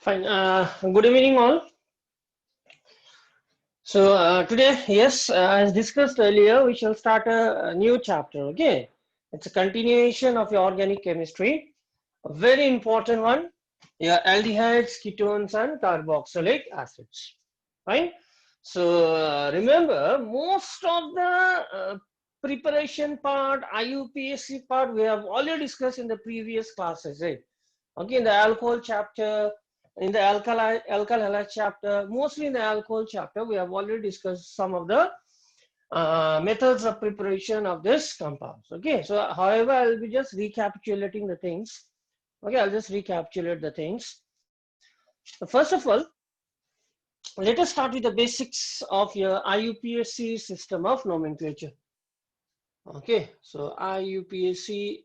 Fine. Good evening, all. So today, yes, as discussed earlier, we shall start a new chapter. Okay, it's a continuation of your organic chemistry, a very important one. Your aldehydes, ketones, and carboxylic acids. Fine. So remember, most of the preparation part, IUPAC part, we have already discussed in the previous classes. Right? Okay, in the alcohol chapter, in the alkyl halide chapter, mostly in the alcohol chapter, we have already discussed some of the methods of preparation of this compounds. Okay, so however, I'll be just recapitulating the things. Okay, I'll just recapitulate the things. So first of all, let us start with the basics of your IUPAC system of nomenclature. Okay, so IUPAC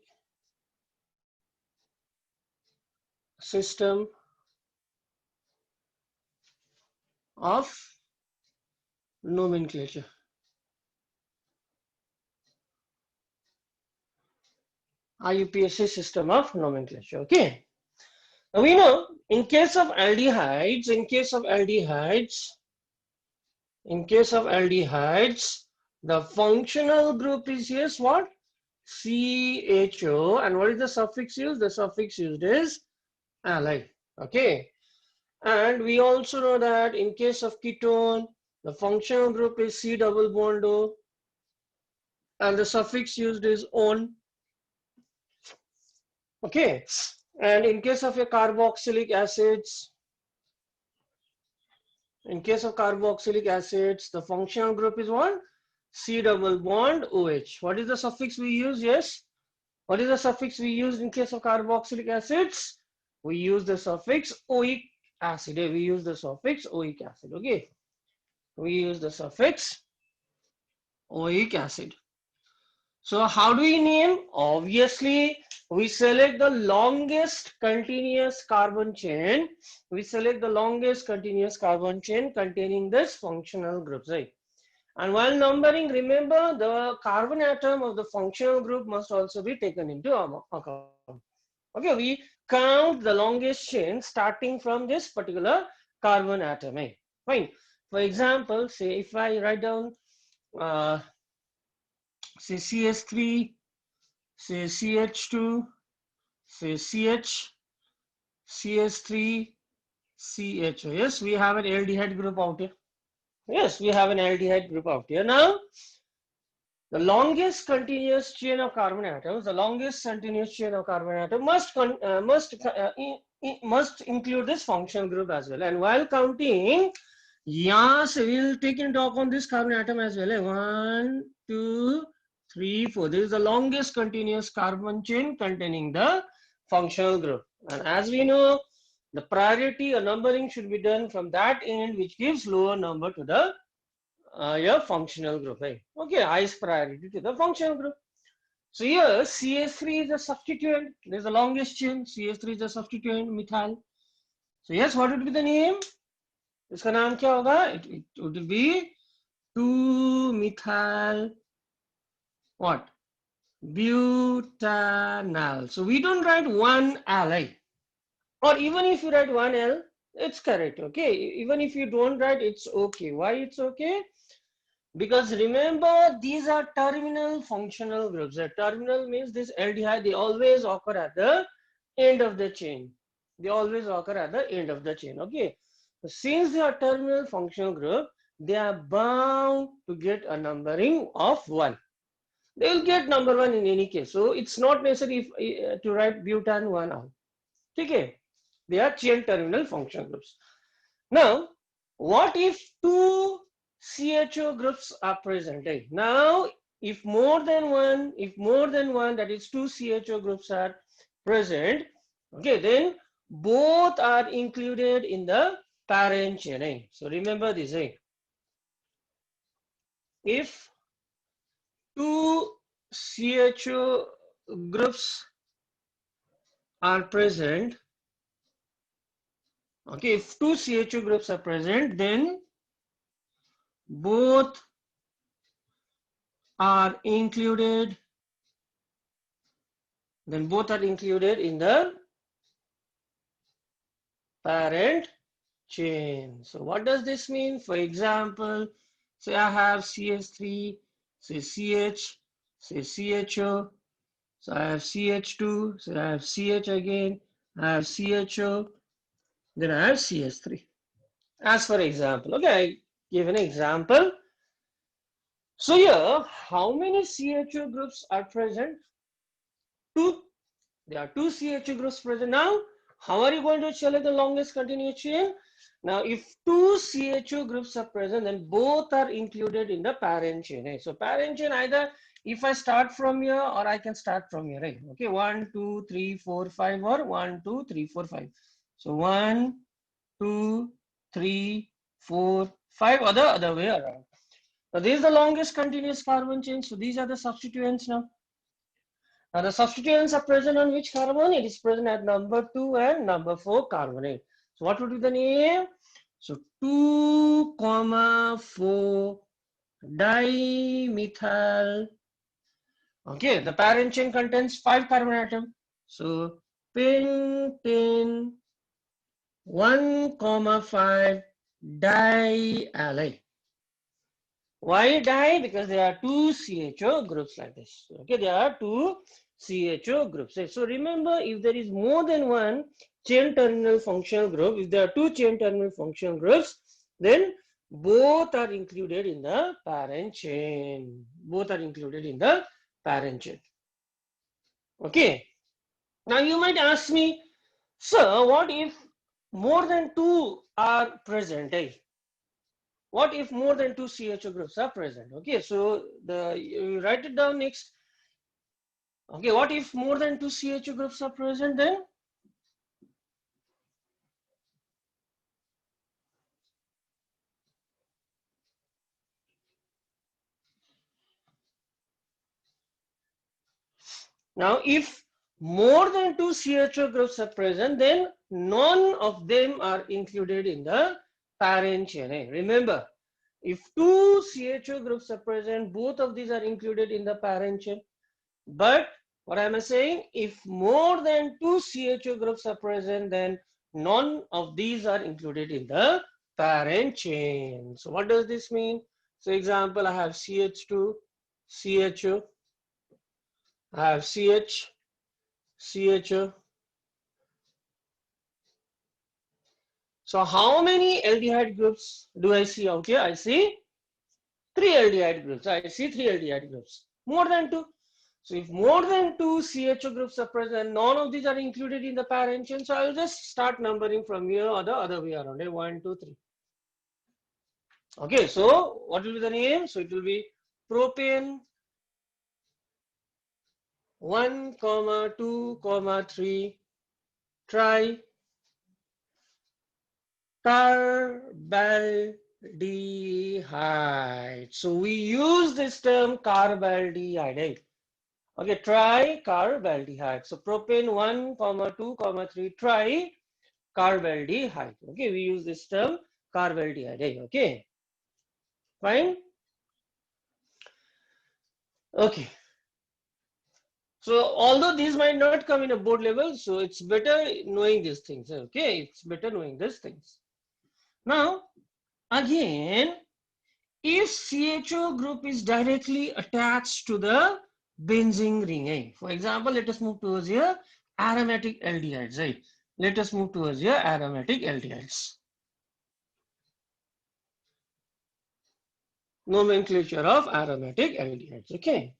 system of nomenclature. IUPAC system of nomenclature. Okay. Now we know in case of aldehydes, the functional group is yes what? CHO, and what is the suffix used? The suffix used is allyl. Okay. And we also know that in case of ketone, the functional group is C double bond O, and the suffix used is on. Okay. And in case of your carboxylic acids, the functional group is what? C double bond OH. What is the suffix we use? Yes. What is the suffix we use in case of carboxylic acids? We use the suffix oic acid. We use the suffix oic acid. Okay. We use the suffix oic acid. So how do we name? Obviously, we select the longest continuous carbon chain. Containing this functional groups, right? And while numbering, remember the carbon atom of the functional group must also be taken into account. Okay, we count the longest chain starting from this particular carbon atom. Fine. For example, say if I write down say CS3, say CH2, say CH, CS3, CHO. Yes, we have an aldehyde group out here. Yes, we have an aldehyde group out here. Now, the longest continuous chain of carbon atoms, must include this functional group as well. And while counting, yes, we will take into account this carbon atom as well. 1, 2, 3, 4. This is the longest continuous carbon chain containing the functional group. And as we know, the priority or numbering should be done from that end, which gives lower number to the your functional group. Right? Okay, highest priority to the functional group. So here CH3 is a substituent. This is the longest chain. CH3 is a substituent methyl. So yes, what would be the name? इसका नाम क्या होगा? It would be 2-methyl what? Butanal. So we don't write 1-L, or even if you write 1L, it's correct. Okay, even if you don't write, it's okay. Why it's okay? Because remember, these are terminal functional groups. The terminal means this aldehyde, they always occur at the end of the chain. Okay. So since they are terminal functional group, they are bound to get a numbering of 1. They will get number 1 in any case. So it's not necessary to write butan 1 out. Okay. They are chain terminal functional groups. Now, what if 2 CHO groups are present? Now, if more than one, that is 2 CHO groups are present, okay, then both are included in the parent chain. So remember this. If 2 CHO groups are present, okay, if 2 CHO groups are present, then both are included in the parent chain. So what does this mean? For example, say I have CH3, say CH, say CHO, so I have CH2, so I have CH again, I have CHO, then I have CH3. As for example, okay, I give an example. So here, how many CHO groups are present? Two. There are two CHO groups present. Now, how are you going to select the longest continuous chain? Now, if two CHO groups are present, then both are included in the parent chain. Right? So, parent chain either if I start from here or I can start from here. Right? Okay, 1, 2, 3, 4, 5, or 1, 2, 3, 4, 5. So, 1, 2, 3, 4, 5, or the other way around. Now, this is the longest continuous carbon chain. So, these are the substituents now. Now the substituents are present on which carbon? It is present at number 2 and number 4 carbonate. So what would be the name? So 2, 4 dimethyl. Okay, the parent chain contains 5 carbon atoms. So pentane 1, 5 diallyl. Why di? Because there are two CHO groups like this. Okay, there are two CHO groups. So remember, if there is more than one chain terminal functional group, if there are two chain terminal functional groups, then both are included in the parent chain. Both are included in the parent chain. Okay. Now you might ask me, sir, what if more than two are present? What if more than two CHO groups are present? Okay, so you write it down next. Okay, what if more than two CHO groups are present then? Now, if more than two CHO groups are present, then none of them are included in the parent chain. Remember, if two CHO groups are present, both of these are included in the parent chain. But what am I saying? If more than two CHO groups are present, then none of these are included in the parent chain. So what does this mean? So example, I have CH2, CHO, I have CH, CHO. So how many aldehyde groups do I see out here? I see three aldehyde groups. I see three aldehyde groups. More than two. So if more than two CHO groups are present, none of these are included in the parent chain. So I'll just start numbering from here or the other way around. 1, 2, 3. Okay, so what will be the name? So it will be propane 1, 2, 3 tri carbaldehyde. So we use this term carbaldehyde. Okay, tricarbaldehyde. So propane 1, 2, 3 tricarbaldehyde. Okay, we use this term carbaldehyde. Okay, fine. Okay. So although these might not come in a board level, so it's better knowing these things. Okay, it's better knowing these things. Now, again, if CHO group is directly attached to the benzene ring, for example, let us move towards here aromatic aldehydes, right? Let us move towards here aromatic aldehydes. Nomenclature of aromatic aldehydes, okay?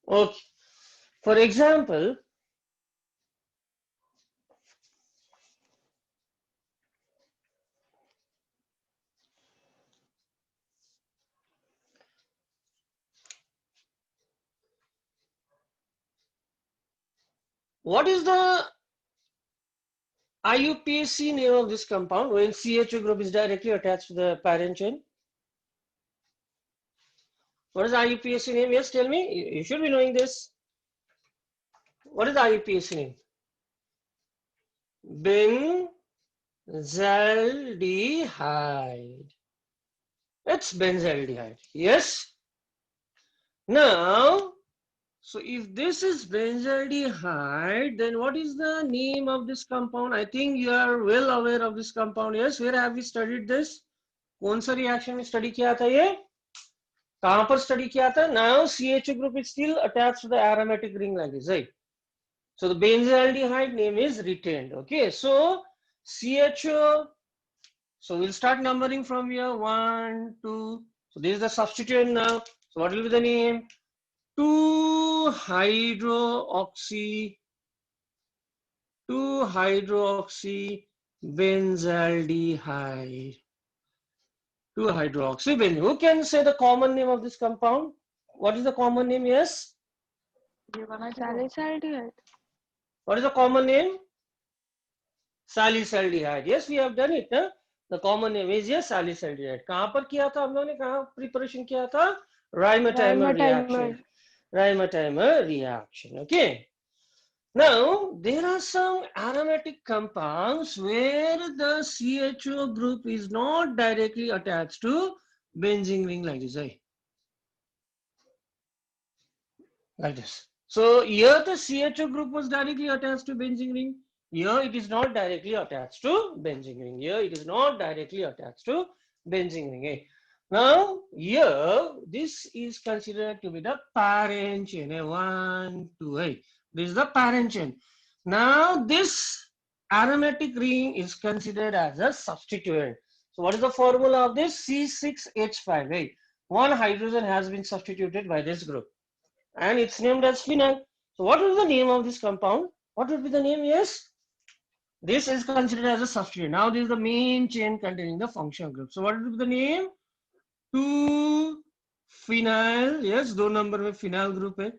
Okay, for example, what is the IUPAC name of this compound when CHO group is directly attached to the parent chain? What is the IUPAC name? Yes, tell me. You should be knowing this. What is the IUPAC name? Benzaldehyde. It's benzaldehyde. Yes. Now, so if this is benzaldehyde, then what is the name of this compound? I think you are well aware of this compound. Yes. Where have we studied this? कौन सा reaction में study किया था ये? कहाँ पर study किया था? Now CHO group is still attached to the aromatic ring like this, right? So the benzaldehyde name is retained. Okay. So CHO. So we'll start numbering from here. 1, 2. So this is the substituent now. So what will be the name? 2-hydroxy 2-hydroxy benzaldehyde. 2-hydroxy benzaldehyde. Who can say the common name of this compound? What is the common name? Yes. Salicylic. What is the common name? Salicylic. Yes, we have done it. Huh? The common name is yes, salicylic. कहाँ पर किया था हम लोगों ने कहाँ preparation किया था? Reimer-Teimer reaction. Reimer-Teimer reaction. Okay. Now, there are some aromatic compounds where the CHO group is not directly attached to benzene ring like this. Like this. So, here the CHO group was directly attached to benzene ring. Here it is not directly attached to benzene ring. Here it is not directly attached to benzene ring. Now, here this is considered to be the parent chain. 1, 2, 8. This is the parent chain. Now, this aromatic ring is considered as a substituent. So, what is the formula of this? C6H5. One hydrogen has been substituted by this group and it's named as phenyl. So what is the name of this compound? What would be the name? Yes, this is considered as a substituent. Now this is the main chain containing the functional group. So what would be the name? 2-phenyl. Yes, दो number में phenyl group है.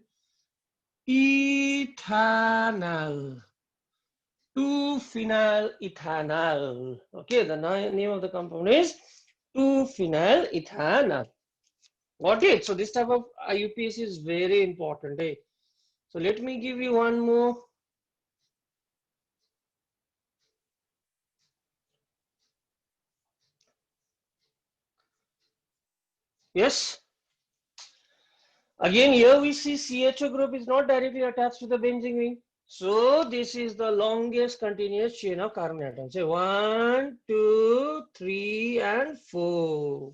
Ethanol. 2-phenyl ethanol. Okay, the name of the compound is 2-phenyl ethanol. Got it? So this type of IUPAC is very important. So let me give you one more. Yes. Again, here we see CHO group is not directly attached to the benzene ring. So this is the longest continuous chain of carbon atoms. Say 1, 2, 3, and 4.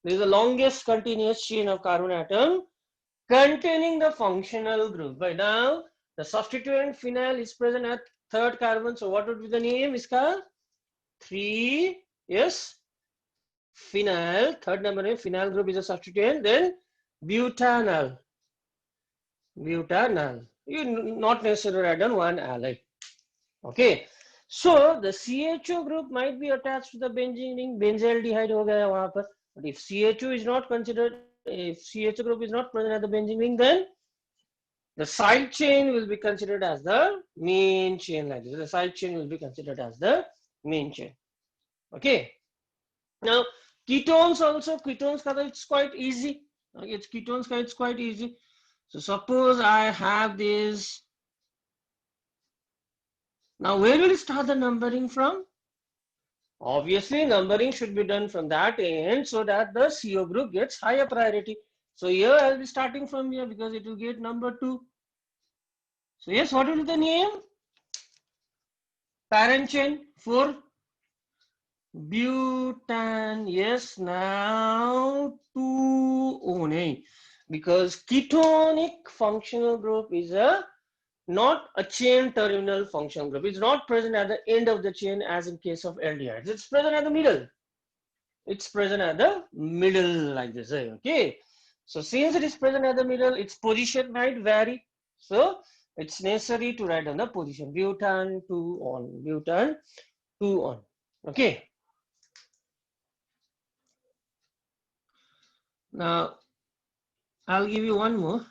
This is the longest continuous chain of carbon atom containing the functional group. By now, the substituent phenyl is present at third carbon. So what would be the name? Iska 3. Yes. Phenyl. Third number name. Phenyl group is a substituent. Then butanol. Butanol. You not necessarily write down one allyl. Okay. So the CHO group might be attached to the benzene ring. Benzaldehyde हो गया वहाँ पर. But if CHO is not considered, if CHO group is not present at the benzene ring, then the side chain will be considered as the main chain like this. The side chain will be considered as the main chain. Okay. Now ketones also, ketones it's quite easy. Okay, it's ketones it's quite easy. So suppose I have this. Now where will start the numbering from? Obviously numbering should be done from that end so that the CO group gets higher priority. So here I'll be starting from here because it will get number 2. So yes, what will be the name? Parent chain 4. Butan. Yes, now 2 only because ketonic functional group is a not a chain terminal functional group. It's not present at the end of the chain as in case of aldehydes. It's present at the middle. It's present at the middle like this. Okay. So since it is present at the middle, its position might vary. So it's necessary to write down the position. Butan 2 on. Butan 2 on. Okay. Now I'll give you one more.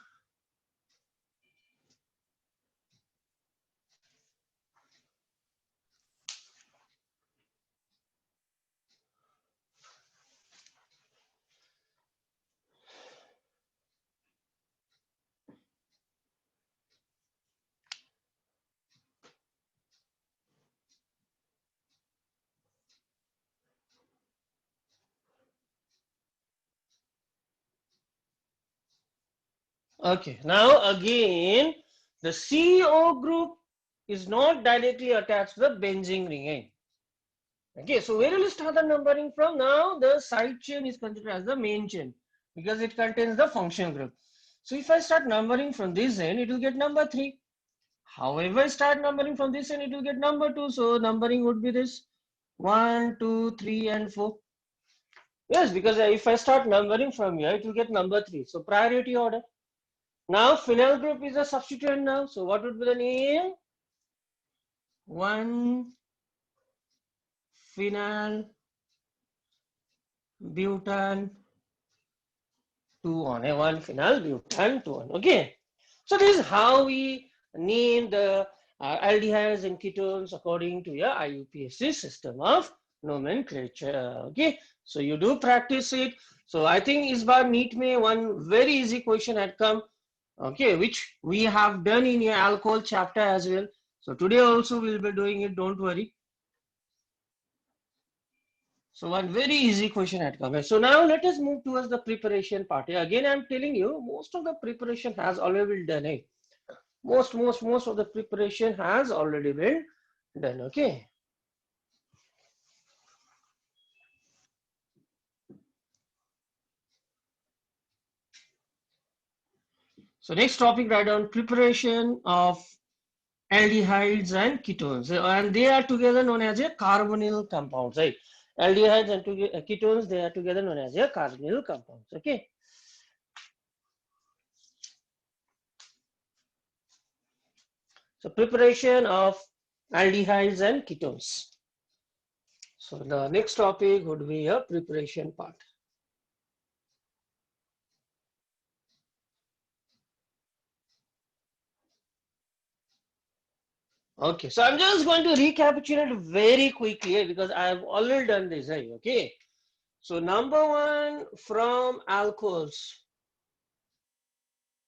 Okay, now again, the CO group is not directly attached to the benzene ring. Okay, so where will you start the numbering from? Now the side chain is considered as the main chain because it contains the functional group. So if I start numbering from this end, it will get number 3. However, I start numbering from this end, it will get number 2. So numbering would be this 1, 2, 3, and 4. Yes, because if I start numbering from here, it will get number 3. So priority order. Now phenyl group is a substituent now. So what would be the name? 1 phenyl butan 2-1. 1 phenyl butan 2-1. Okay. So this is how we name the aldehydes and ketones according to your IUPAC system of nomenclature. Okay. So you do practice it. So I think is by NEET May one very easy question had come. Okay, which we have done in your alcohol chapter as well. So today also we'll be doing it, don't worry. So one very easy question had come. So now let us move towards the preparation part. Again, I'm telling you, most of the preparation has already been done. Most of the preparation has already been done. Okay. So next topic, write down preparation of aldehydes and ketones, and they are together known as a carbonyl compounds, right? Aldehydes and ketones, they are together known as a carbonyl compounds. Okay. So preparation of aldehydes and ketones. So the next topic would be a preparation part. Okay, so I'm just going to recapitulate very quickly because I've already done this. Okay, so number 1, from alcohols.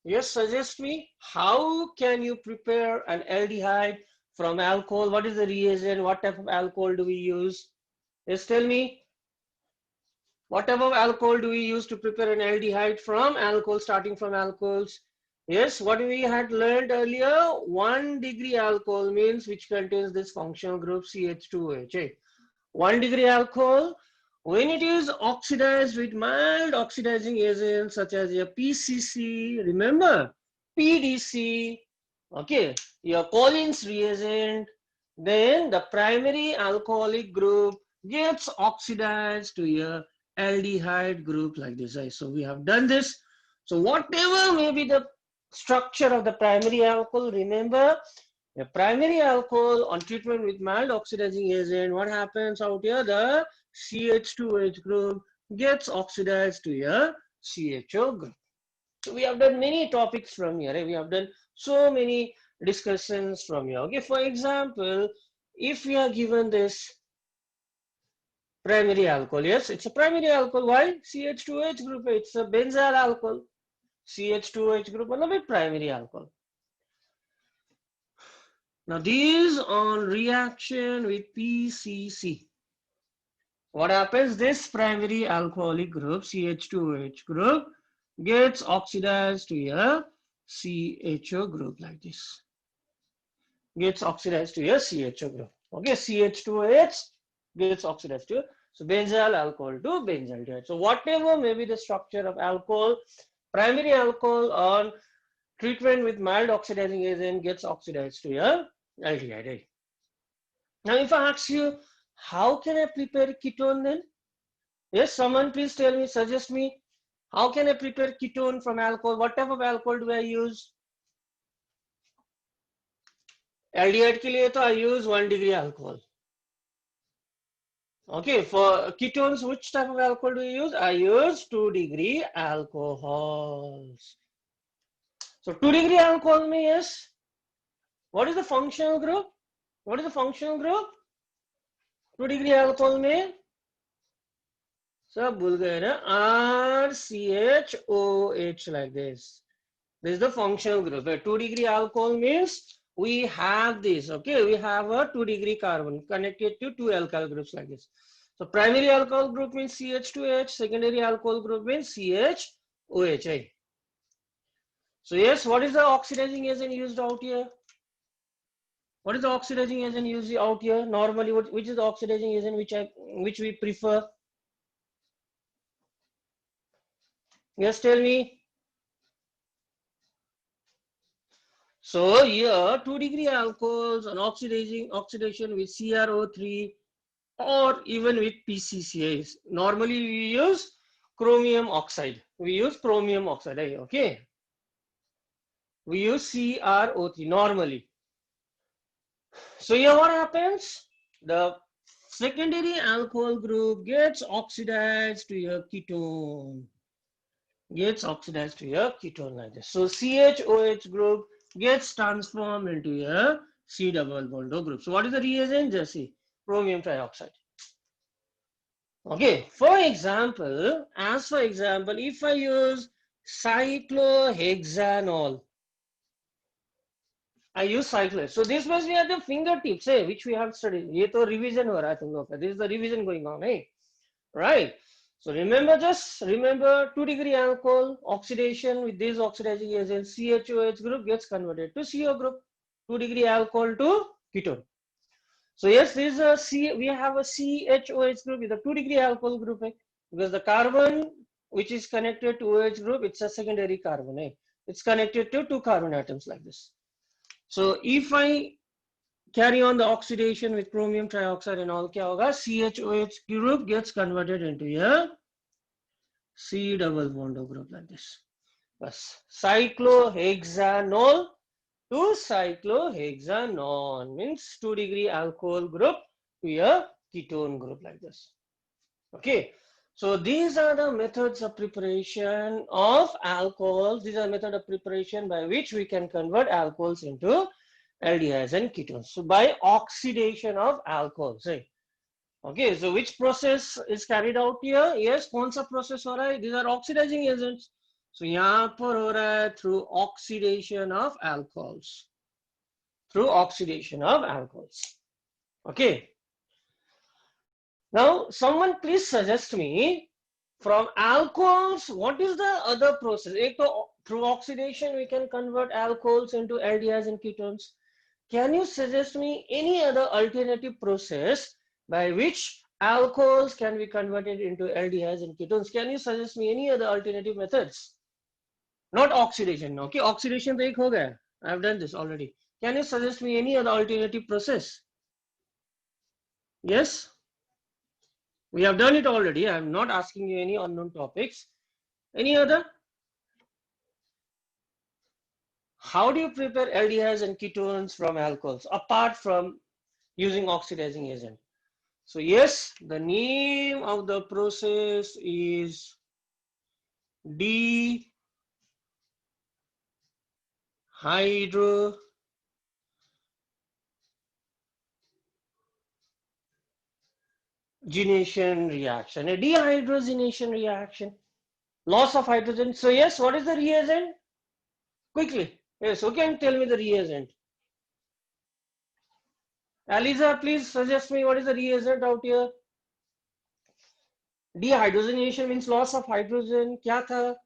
Yes, suggest me how can you prepare an aldehyde from alcohol? What is the reagent? What type of alcohol do we use? Yes, tell me. What type of alcohol do we use to prepare an aldehyde from alcohol, starting from alcohols? Yes, what we had learned earlier, 1 degree alcohol means which contains this functional group CH2OH. 1 degree alcohol, when it is oxidized with mild oxidizing agents such as your PCC, remember, PDC, okay, your Collins reagent, then the primary alcoholic group gets oxidized to your aldehyde group like this. So we have done this. So whatever may be the structure of the primary alcohol, remember the primary alcohol on treatment with mild oxidizing agent, what happens out here? The CH2H group gets oxidized to a CHO group. So we have done many topics from here. We have done so many discussions from here. Okay, for example, if we are given this primary alcohol, yes, it's a primary alcohol. Why? CH2H group, it's a benzyl alcohol. CH2H group, another primary alcohol. Now these on reaction with PCC. What happens? This primary alcoholic group, CH2OH group, gets oxidized to a CHO group like this. Gets oxidized to a CHO group. Okay, CH2OH gets oxidized to, so benzyl alcohol to benzaldehyde. So whatever may be the structure of alcohol, primary alcohol on treatment with mild oxidizing agent gets oxidized to a aldehyde. Now if I ask you, how can I prepare ketone then? Yes, someone please tell me, suggest me, how can I prepare ketone from alcohol? What type of alcohol do I use? Aldehyde के लिए तो I use 1 degree alcohol. Okay, for ketones, which type of alcohol do you use? I use 2 degree alcohols. So 2 degree alcohol में, yes. What is the functional group? What is the functional group? 2 degree alcohol में सब भूल गए ना, RCHOH like this. This is the functional group. A 2 degree alcohol means we have this, okay, we have a 2 degree carbon connected to 2 alkyl groups like this. So primary alcohol group means CH2H, secondary alcohol group means CHOH. So yes, what is the oxidizing agent used out here? What is the oxidizing agent used out here? Normally, which is the oxidizing agent which we prefer? Yes, tell me. So here 2-degree alcohols on oxidation with CrO3 or even with PCCAs. Normally we use chromium oxide. We use chromium oxide. Okay. We use CrO3 normally. So here what happens? The secondary alcohol group gets oxidized to a ketone. Gets oxidized to a ketone like this. So CHOH group gets transformed into a C double bond O group. So what is the reagent? Just see chromium trioxide. Okay, for example, if I use cyclohexanol, I use cyclohexanol. So this must be at the fingertips, which we have studied. ये तो revision हो रहा है तुम लोग का. This is the revision going on, right? So remember 2-degree alcohol oxidation with this oxidizing agent CHOH group gets converted to CO group. 2-degree alcohol to ketone. So yes, this is we have a CHOH group with a 2-degree alcohol group, because the carbon which is connected to OH group, it's a secondary carbon. It's connected to 2 carbon atoms like this. So if I carry on the oxidation with chromium trioxide and all, kya hoga? CHOH group gets converted into a C double bond O group like this. Bas. Cyclohexanol to cyclohexanone means 2-degree alcohol group to a ketone group like this. Okay. So these are the methods of preparation of alcohols. These are method of preparation by which we can convert alcohols into aldehydes and ketones. So by oxidation of alcohols. Okay, so which process is carried out here? Yes, कौन सा process हो रहा है? These are oxidizing agents. So यहाँ पर हो रहा है through oxidation of alcohols. Through oxidation of alcohols. Okay. Now, someone please suggest me from alcohols, what is the other process? Through oxidation, we can convert alcohols into aldehydes and ketones. Can you suggest me any other alternative process by which alcohols can be converted into aldehydes and ketones? Can you suggest me any other alternative methods? Not oxidation. Okay, oxidation to ek ho gaya. I have done this already. Can you suggest me any other alternative process? Yes? We have done it already. I am not asking you any unknown topics. Any other? How do you prepare aldehydes and ketones from alcohols apart from using oxidizing agent? So yes, the name of the process is dehydrogenation reaction. A dehydrogenation reaction. Loss of hydrogen. So yes, what is the reagent? Quickly. Yes, who can tell me the reagent? Aliza, please suggest me what is the reagent out here? Dehydrogenation means loss of hydrogen. Kya tha?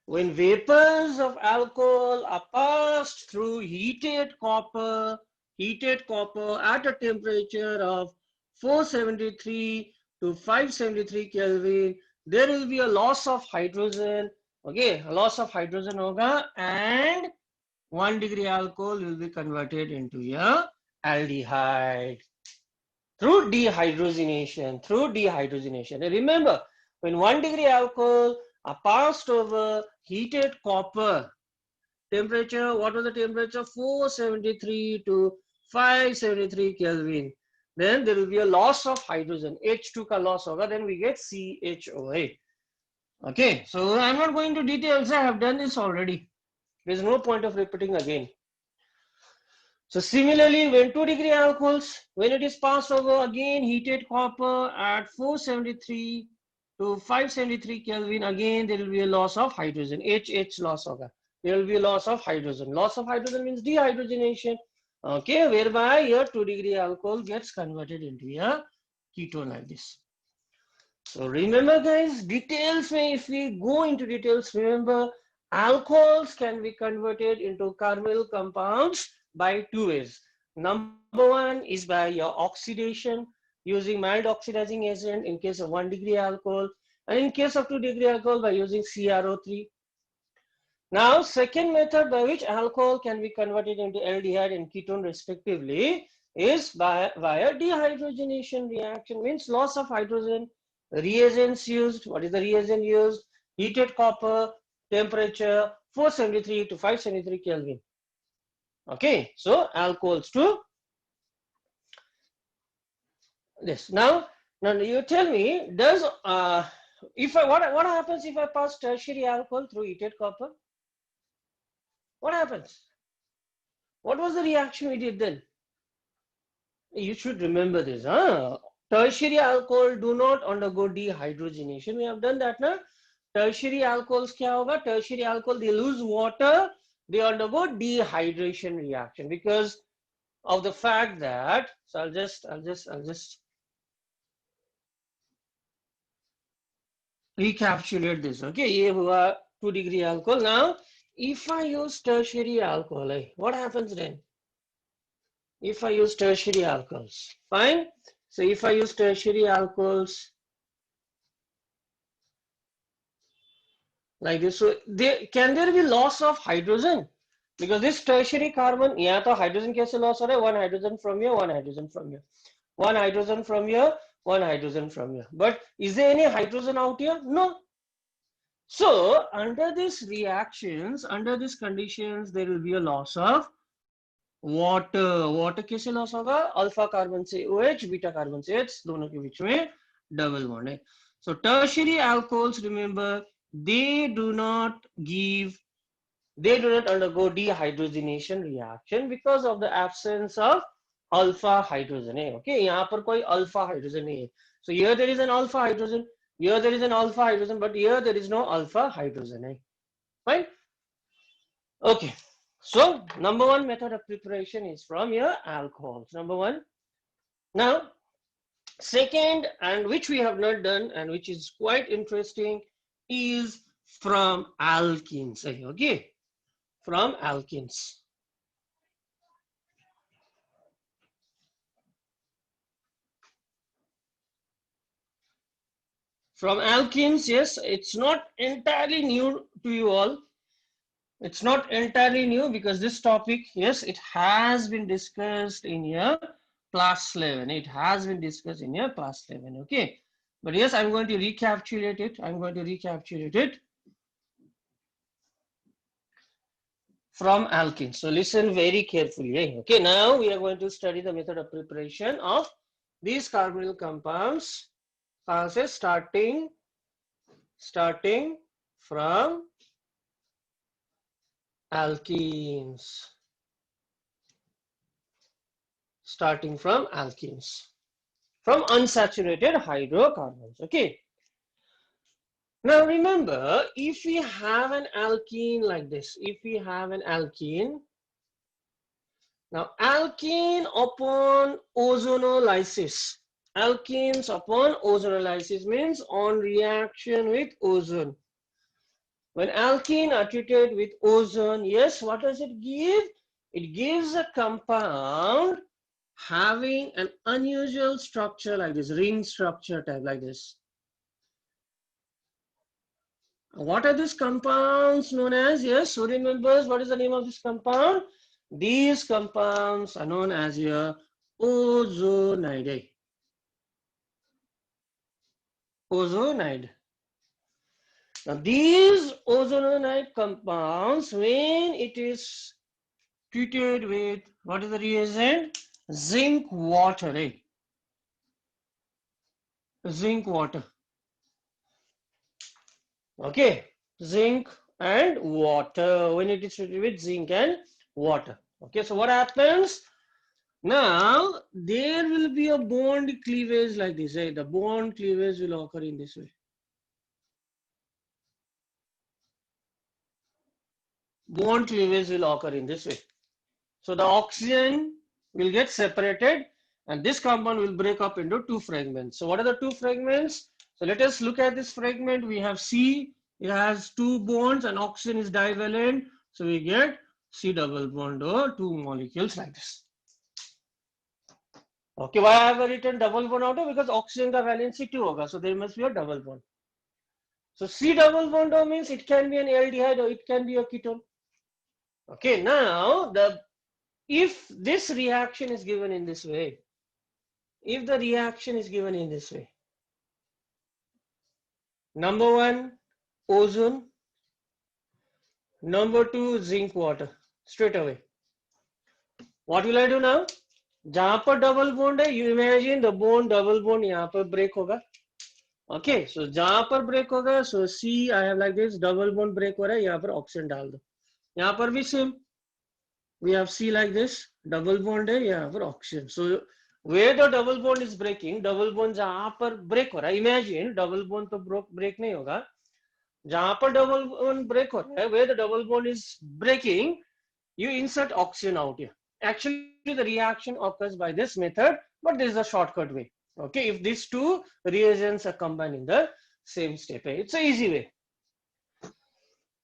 When vapors of alcohol are passed through heated copper at a temperature of 473 to 573 Kelvin, there will be a loss of hydrogen. Okay, a loss of hydrogen hoga, and 1-degree alcohol will be converted into a aldehyde through dehydrogenation. Remember, when 1-degree alcohol are passed over heated copper, temperature, what was the temperature? 473 to 573 Kelvin. Then there will be a loss of hydrogen. H2 ka loss hoga, then we get CHOA. Okay, so I'm not going to details. I have done this already. There's no point of repeating again. So similarly, when 2-degree alcohols, when it is passed over again heated copper at 473 to 573 Kelvin, again there will be a loss of hydrogen. HH loss hoga. There will be a loss of hydrogen. Loss of hydrogen means dehydrogenation. Okay, whereby your 2-degree alcohol gets converted into a ketone like this. So remember guys, details may, if we go into details, remember alcohols can be converted into carbonyl compounds by two ways. Number one is by your oxidation using mild oxidizing agent in case of 1 degree alcohol, and in case of 2 degree alcohol by using CrO3. Now, second method by which alcohol can be converted into aldehyde and ketone respectively is via dehydrogenation reaction, means loss of hydrogen. Reagents used, what is the reagent used? Heated copper, temperature 473 to 573 Kelvin. Okay, so alcohols too. This now you tell me, does if I what happens if I pass tertiary alcohol through heated copper? What happens? What was the reaction we did then? You should remember this. Tertiary alcohol do not undergo dehydrogenation. We have done that now. Tertiary alcohols kya hoga? Tertiary alcohol, they lose water, they undergo dehydration reaction because of the fact that, so I'll just recapitulate this. Okay, ye hua 2 degree alcohol. Now, if I use tertiary alcohol, what happens then? If I use tertiary alcohols, fine. So if I use tertiary alcohols like this, so can there be loss of hydrogen? Because this tertiary carbon, yeah, तो hydrogen कैसे loss हो रहा है? One hydrogen from here, one hydrogen from here, one hydrogen from here, one hydrogen from here. But is there any hydrogen out here? No. So under these reactions, under these conditions, there will be a loss of water. Water कैसे loss होगा? Alpha carbon से OH, beta carbon से H, दोनों के बीच में double bond है. So tertiary alcohols, remember, they do not undergo dehydrogenation reaction because of the absence of alpha hydrogen. Okay, यहाँ पर कोई alpha hydrogen नहीं है. So here there is an alpha hydrogen, here there is an alpha hydrogen, but here there is no alpha hydrogen. Fine. Okay. So number one method of preparation is from your alcohols. Number one. Now, second, and which we have not done and which is quite interesting, is from alkenes. Okay, from alkenes. From alkenes, yes, it's not entirely new to you all. It's not entirely new because this topic, yes, it has been discussed in your class 11. It has been discussed in your class 11. Okay. But yes, I'm going to recapitulate it. I'm going to recapitulate it from alkenes. So listen very carefully. Okay. Now we are going to study the method of preparation of these carbonyl compounds. Starting from alkenes. Starting from alkenes. From unsaturated hydrocarbons. Okay. Now remember, if we have an alkene like this, if we have an alkene, now alkene upon ozonolysis, alkenes upon ozonolysis means on reaction with ozone. When alkene are treated with ozone, yes, what does it give? It gives a compound having an unusual structure like this, ring structure type like this. What are these compounds known as? Yes, who remembers what is the name of this compound? These compounds are known as your ozonide. Ozonide. Now these ozonide compounds, when it is treated with, what is the reagent? Zinc water. Zinc water. Okay, zinc and water, when it is treated with zinc and water. Okay, so what happens? Now there will be a bond cleavage like this. The bond cleavage will occur in this way. Bond cleavage will occur in this way. So the oxygen will get separated and this compound will break up into two fragments. So what are the two fragments? So let us look at this fragment. We have C, it has two bonds and oxygen is divalent. So we get C double bond or two molecules like this. Okay, why I have written double bond out? Because oxygen का valency 2 होगा, so there must be a double bond. So C double bond means it can be an aldehyde or it can be a ketone. Okay, now if this reaction is given in this way, if the reaction is given in this way, number one, ozone, number two, zinc water, straight away. What will I do now? जहां पर double bond है, you imagine the bond double bond यहाँ पर break होगा. Okay, so जहां पर break होगा, so C I have like this, double bond break हो रहा है, यहाँ पर oxygen डाल दो. यहाँ पर भी same, we have C like this, double bond है, यहाँ पर oxygen. So where the double bond is breaking, double bond जहां पर break हो रहा है, imagine double bond तो break नहीं होगा. जहां पर double bond break हो रहा है, where the double bond is breaking, you insert oxygen out here. Actually, the reaction occurs by this method, but this is a shortcut way. Okay, if these two reagents are combined in the same step, it's an easy way.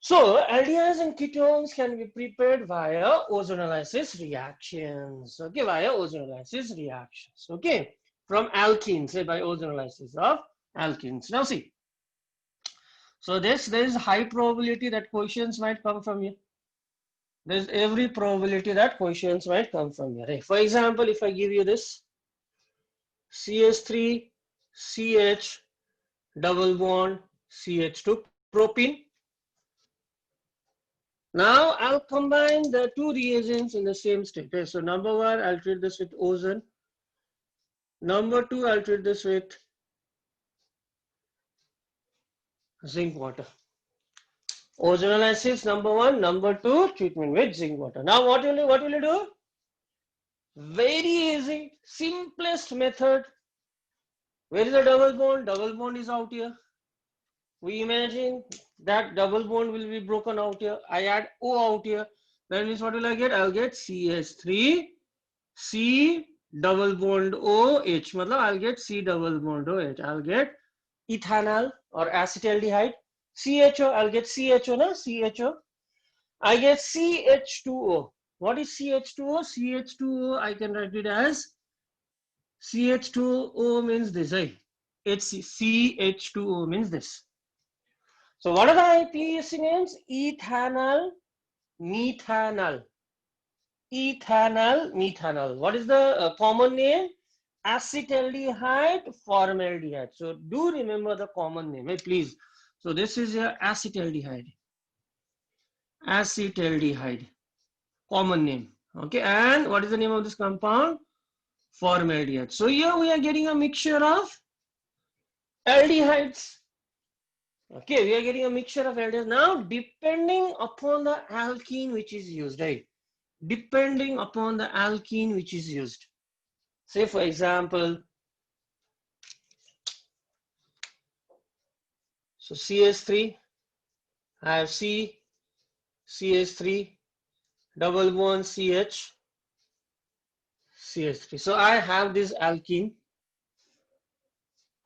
So, aldehydes and ketones can be prepared via ozonolysis reactions. Okay, via ozonolysis reactions. Okay, from alkenes, say by ozonolysis of alkenes. Now, see. So, there is high probability that questions might come from here. There's every probability that questions might come from here. For example, if I give you this CH3, CH, double bond, CH2, propene. Now I'll combine the two reagents in the same state. Okay, so number one, I'll treat this with ozone. Number two, I'll treat this with zinc water. Ozonolysis number one, number two, treatment with zinc water. Now what will you do? Very easy, simplest method. Where is the double bond? Double bond is out here. We imagine that double bond will be broken out here. I add O out here. That means what will I get? I'll get CH3, C double bond OH. I'll get C double bond OH. I'll get ethanol or acetaldehyde. CHO, I'll get CHO, no? CHO. I get CH2O. What is CH2O? CH2O, I can write it as CH2O means this, right? CH2O means this. So what are the IPAC names? Ethanol, methanol. Ethanol, methanol. What is the common name? Acetaldehyde, formaldehyde. So do remember the common name, please. So this is your acetaldehyde. Acetaldehyde, common name. Okay, and what is the name of this compound? Formaldehyde. So here we are getting a mixture of aldehydes. Okay, we are getting a mixture of aldehydes. Now, depending upon the alkene which is used, right? Depending upon the alkene which is used. Say for example, so CH3, I have C, CH3, double bond CH, CH3. So I have this alkene.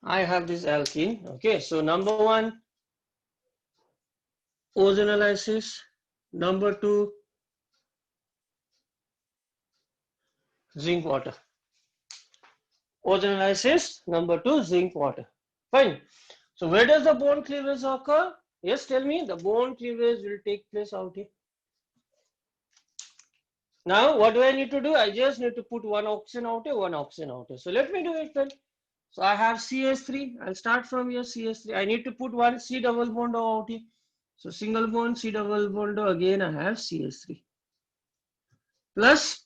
I have this alkene. Okay, so number one, ozonolysis. Number two, zinc water. Ozonolysis. Number two, zinc water. Fine. So where does the bond cleavage occur? Yes, tell me. The bond cleavage will take place out here. Now, what do I need to do? I just need to put one oxygen out here, one oxygen out here. So let me do it then. So I have CH3. I'll start from here, CH3. I need to put one C double bond out here. So single bond, C double bond, again I have CH3. Plus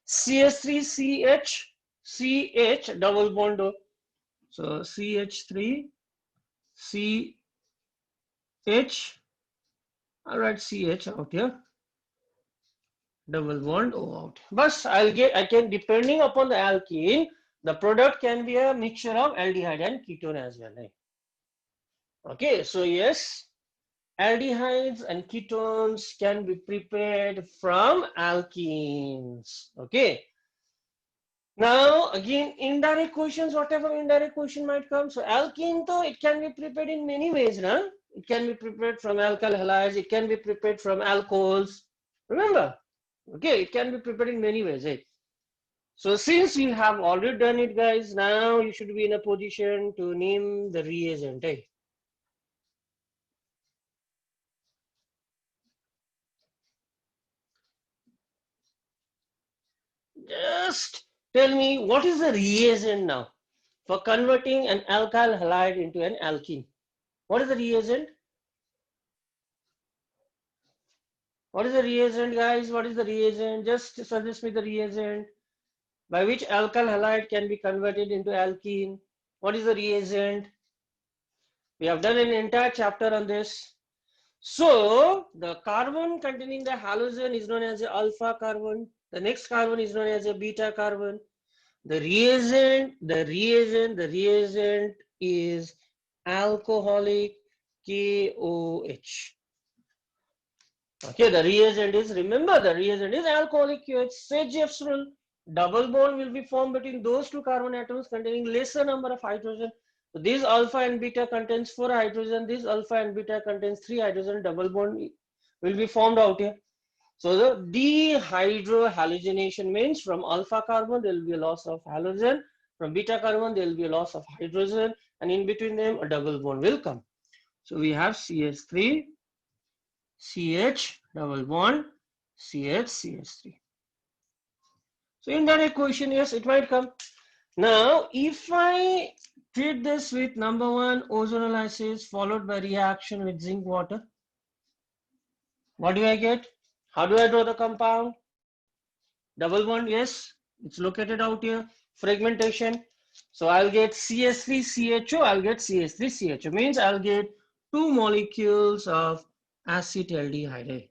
CH3, CH, CH double bond. So CH3, CH, I'll write CH out here. Double bond O out. But I can, depending upon the alkene, the product can be a mixture of aldehyde and ketone as well. Right? Okay, so yes, aldehydes and ketones can be prepared from alkenes. Okay, Now again, indirect questions, whatever indirect question might come. So alkene though, it can be prepared in many ways, no? It can be prepared from alkyl halides, it can be prepared from alcohols. Remember? Okay, it can be prepared in many ways. Eh? So since you have already done it, guys, now you should be in a position to name the reagent. Eh? Just tell me what is the reagent now for converting an alkyl halide into an alkene. What is the reagent? What is the reagent, guys? What is the reagent? Just suggest me the reagent by which alkyl halide can be converted into alkene. What is the reagent? We have done an entire chapter on this. So the carbon containing the halogen is known as a alpha carbon. The next carbon is known as a beta carbon. The reagent is alcoholic KOH. Okay, the reagent is, remember, the reagent is alcoholic KOH. Say rule, double bond will be formed between those two carbon atoms containing lesser number of hydrogen. So this alpha and beta contains 4 hydrogen, this alpha and beta contains 3 hydrogen, double bond will be formed out here. So the dehydrohalogenation means from alpha carbon there will be a loss of halogen, from beta carbon there will be a loss of hydrogen, and in between them a double bond will come. So we have CH3, CH double bond, CH, CH3. So in that equation, yes, it might come. Now, if I treat this with number 1 ozonolysis followed by reaction with zinc water, what do I get? How do I draw the compound? Double bond, yes, it's located out here. Fragmentation. So I'll get CH3CHO, I'll get CH3CHO. Means I'll get 2 molecules of acetaldehyde.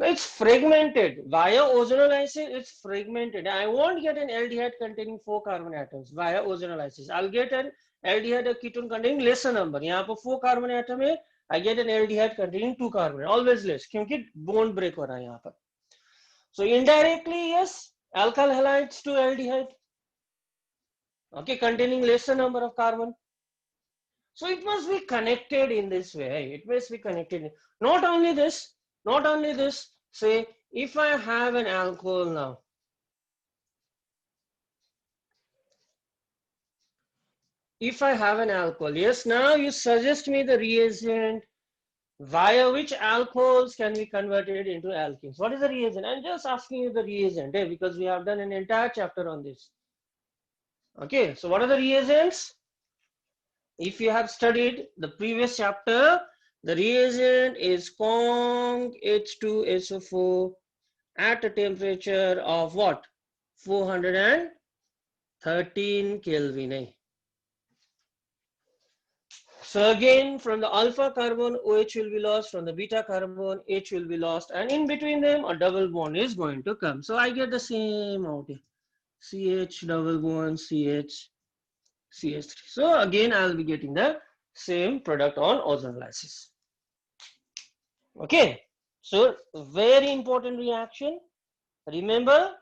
It's fragmented. Via ozonolysis, it's fragmented. I won't get an aldehyde containing 4 carbon atoms via ozonolysis. I'll get an aldehyde or ketone containing lesser number. यहाँ पर 4 carbon atom है, I get an aldehyde containing 2 carbon. Always less, क्योंकि bond break हो रहा है यहाँ पर. So indirectly, yes, alkyl halides to aldehyde. Okay, containing lesser number of carbon. So it must be connected in this way. It must be connected. Not only this, say if I have an alcohol now, yes, now you suggest me the reagent via which alcohols can be converted into alkenes. What is the reagent? I'm just asking you the reagent, because we have done an entire chapter on this. Okay, so what are the reagents? If you have studied the previous chapter, the reagent is Cong H2SO4 at a temperature of what? 413 Kelvin. So again, from the alpha carbon, OH will be lost, from the beta carbon, H will be lost, and in between them, a double bond is going to come. So I get the same out here. CH double bond, CH, CH3. So again, I'll be getting the same product on ozonolysis. Okay, so very important reaction. Remember,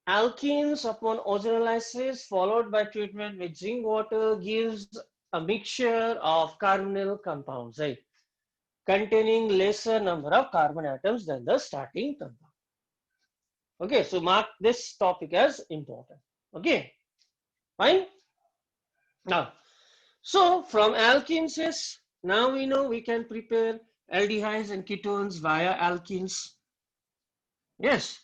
alkenes upon ozonolysis followed by treatment with zinc water gives a mixture of carbonyl compounds, right, containing lesser number of carbon atoms than the starting compound. Okay, so mark this topic as important. Okay, fine. Now, so from alkenes, yes, now we know we can prepare aldehydes and ketones via alkenes. Yes.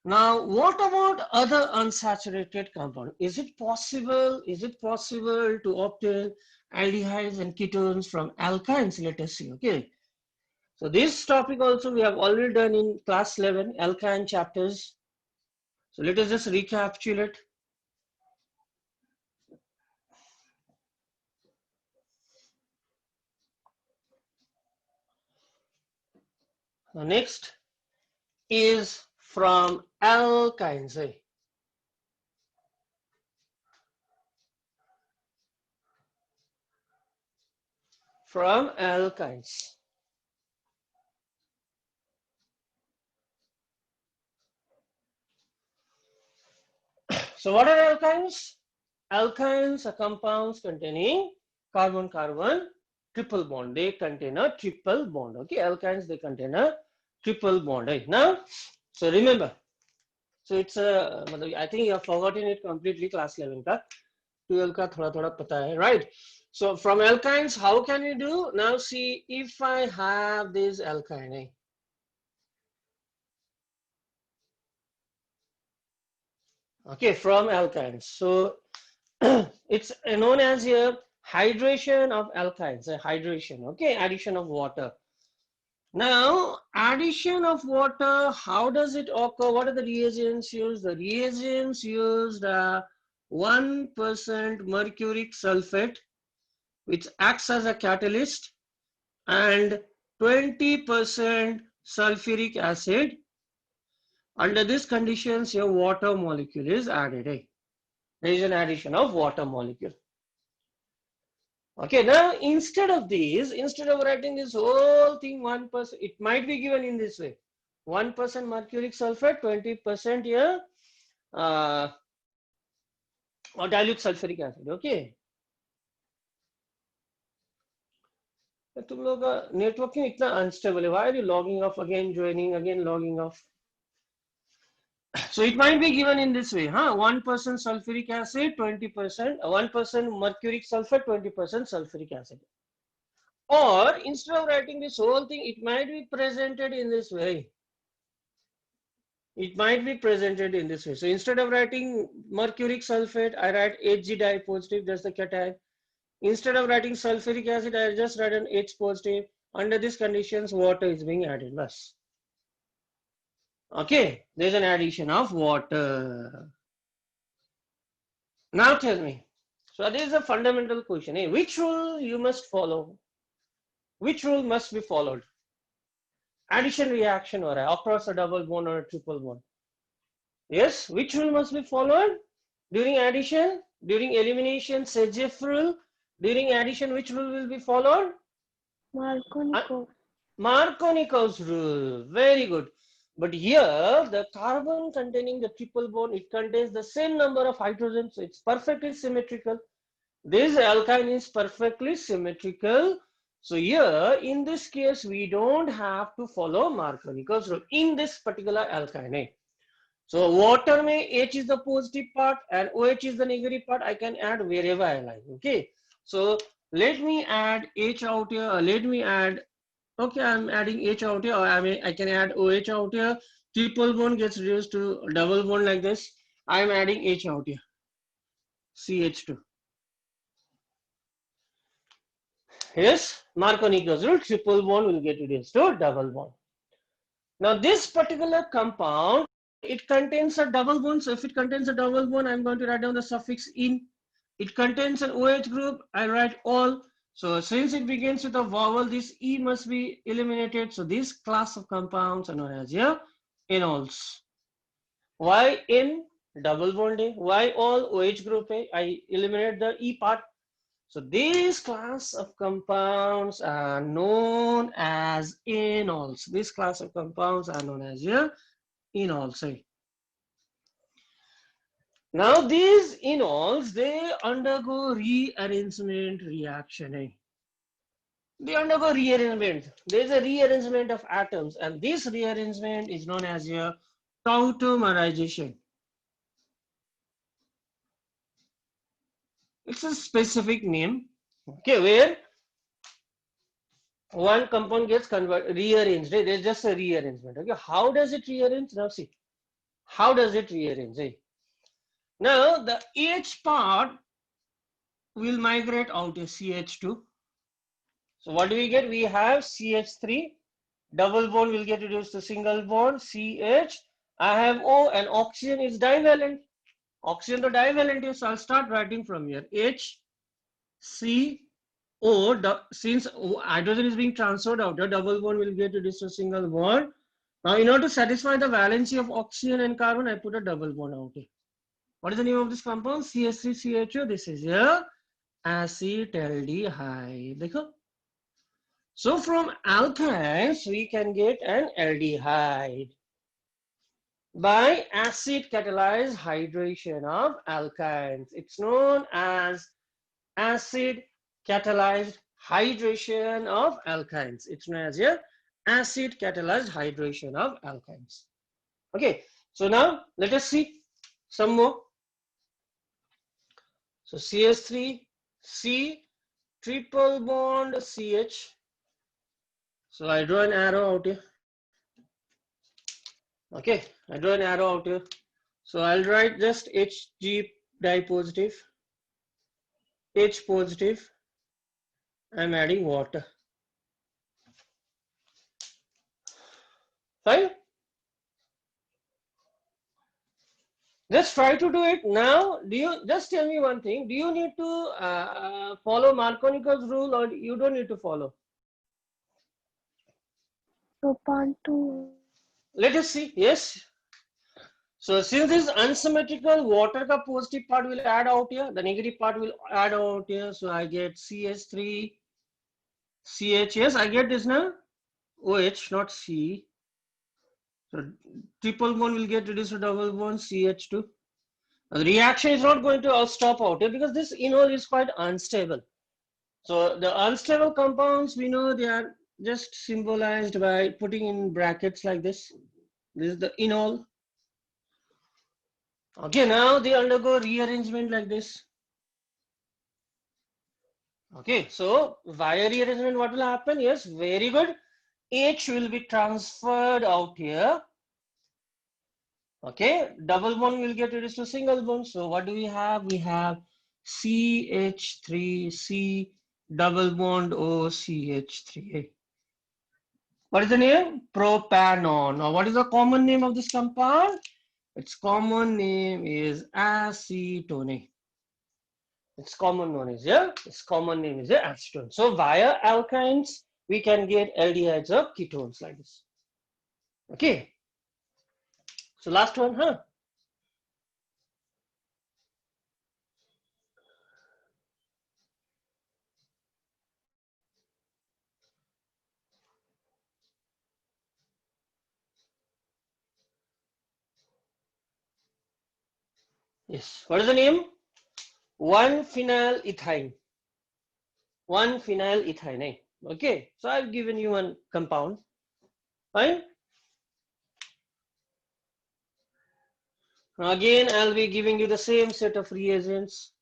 Now, what about other unsaturated compound? Is it possible? To obtain aldehydes and ketones from alkynes? Let us see. Okay. So this topic also we have already done in class 11 alkyne chapters. So let us just recapitulate. The next is from alkynes. From alkynes. So what are alkynes? Alkynes are compounds containing carbon-carbon triple bond. They contain a triple bond. Okay, alkynes, they contain a triple bond. Right? Now, so remember, so it's a, I think you have forgotten it completely. Class 11 ka, 12 ka thoda pata hai, right? So from alkynes, how can you do? Now see, if I have this alkyne, okay, from alkynes. So it's known as here hydration of alkynes, hydration, okay, addition of water. Now, addition of water, how does it occur? What are the reagents used? The reagents used 1% mercuric sulfate, which acts as a catalyst, and 20% sulfuric acid. Under these conditions, your water molecule is added. There is an addition of water molecule. Okay, now instead of these, instead of writing this whole thing 1%, it might be given in this way. 1% mercuric sulfate, 20% here or dilute sulfuric acid. Okay. तुम लोग का network क्यों इतना unstable है? Why are you logging off again, joining again, logging off? So it might be given in this way, huh? 1% sulfuric acid, 20%, 1% mercuric sulfate, 20% sulfuric acid. Or instead of writing this whole thing, it might be presented in this way. It might be presented in this way. So instead of writing mercuric sulfate, I write Hg dye positive, that's the cation. Instead of writing sulfuric acid, I just write an H positive. Under these conditions, water is being added. Bas. Okay, there's an addition of water. Now tell me. So this is a fundamental question. Hey, which rule you must follow? Which rule must be followed? Addition reaction or across a double bond or a triple bond. Yes, which rule must be followed? During addition, during elimination, Sejev rule. During addition, which rule will be followed? Markovnikov's rule. Very good. But here, the carbon containing the triple bond, it contains the same number of hydrogens, so it's perfectly symmetrical. This alkyne is perfectly symmetrical. So here, in this case, we don't have to follow Markovnikov's rule in this particular alkyne. So water may H is the positive part and OH is the negative part. I can add wherever I like. Okay. So let me add H out here. Let me add. Okay, I'm adding H out here. Or I can add OH out here. Triple bond gets reduced to double bond like this. I'm adding H out here. CH2. Yes, Markovnikov's rule. Triple bond will get reduced to double bond. Now this particular compound, it contains a double bond. So if it contains a double bond, I'm going to write down the suffix in. It contains an OH group. I write all. So since it begins with a vowel, this E must be eliminated. So this class of compounds are known as here enols. Why in? Double bond A. Why all? OH group A. I eliminate the E part. So this class of compounds are known as enols. This class of compounds are known as here enols. Now these enols, they undergo rearrangement reaction. They undergo rearrangement. There is a rearrangement of atoms, and this rearrangement is known as your tautomerization. It's a specific name, okay, where one compound gets rearranged. There's just a rearrangement. Okay, how does it rearrange? Now see, how does it rearrange? Now the H part will migrate out as CH2. So what do we get? We have CH3, double bond will get reduced to single bond, CH. I have O, and oxygen is divalent. Oxygen to divalent, so I'll start writing from here. H, C, O, since hydrogen is being transferred out, the double bond will get reduced to single bond. Now in order to satisfy the valency of oxygen and carbon, I put a double bond out here. What is the name of this compound? CH3CHO. This is here acetaldehyde. So from alkynes we can get an aldehyde. by acid catalyzed hydration of alkynes. It's known as acid catalyzed hydration of alkynes. It's known as a acid catalyzed hydration of alkynes. Okay, so now let us see some more. So CH3, C, triple bond CH. So I draw an arrow out here. Okay, I draw an arrow out here. So I'll write just Hg dipositive, H positive. I'm adding water. Fine. Just try to do it now. Do you just tell me one thing? Do you need to follow Marconi's rule, or you don't need to follow? 2.2. Let us see. Yes. So since this unsymmetrical, water ka positive part will add out here, the negative part will add out here. So I get CH3, CH. Yes, I get this now. OH, not C. So triple bond will get reduced to double bond CH2. The reaction is not going to stop out here because this enol is quite unstable. So the unstable compounds, we know they are just symbolized by putting in brackets like this. This is the enol. Okay, now they undergo rearrangement like this. Okay, so via rearrangement, what will happen? Yes, very good. H will be transferred out here. Okay, double bond will get reduced to single bond. So what do we have? We have CH3C double bond OCH3A. What is the name? Propanol. Now, what is the common name of this compound? Its common name is acetone. Its common name is acetone. So via alkynes, we can get aldehydes of ketones like this. Okay. So last one, huh? Yes. What is the name? 1-phenylethyne. 1-phenylethyne. Okay. So I've given you one compound. Fine. Again, I'll be giving you the same set of reagents.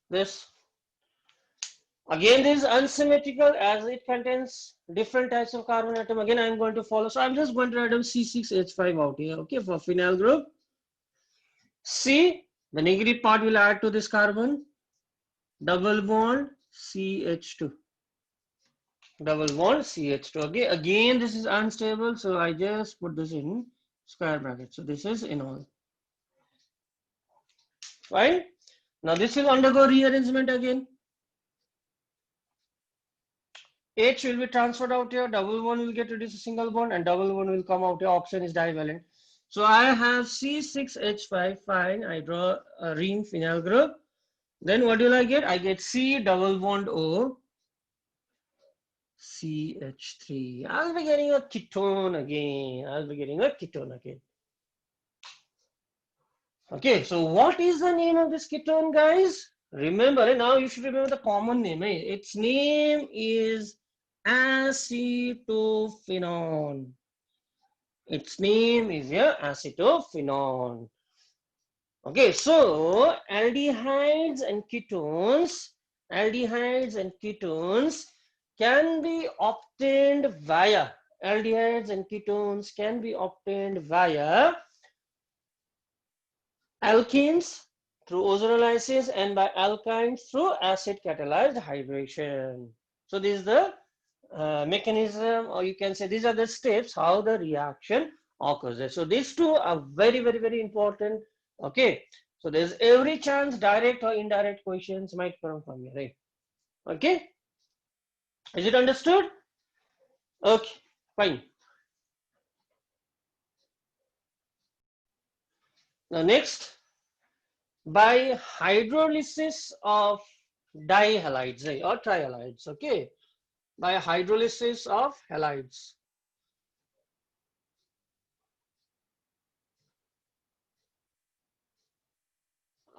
This. Again, this is unsymmetrical as it contains different types of carbon atom. Again, I'm going to follow. So I'm just going to write down C6H5 out here. Okay, for phenyl group. C, the negative part will add to this carbon. Double bond CH2. Double bond CH2. Okay, again, this is unstable. So I just put this in square bracket. So this is enol. Fine. Now this will undergo rearrangement again. H will be transferred out here, double bond will get reduced to single bond, and double bond will come out here. Oxygen is divalent. So I have C6H5, fine. I draw a ring phenyl group. Then what will I get? I get C double bond O, CH3. I'll be getting a ketone again. Okay, so what is the name of this ketone, guys? Remember, now you should remember the common name. Its name is acetophenone. Its name is acetophenone. Okay, so aldehydes and ketones can be obtained via alkenes through ozonolysis and by alkynes through acid catalyzed hydration. So this is the mechanism, or you can say these are the steps how the reaction occurs. So these two are very, very, very important. Okay, so there's every chance direct or indirect questions might come from here, right? Okay, is it understood? Okay, fine. Now next, by hydrolysis of dihalides or trihalides. Okay, by hydrolysis of halides.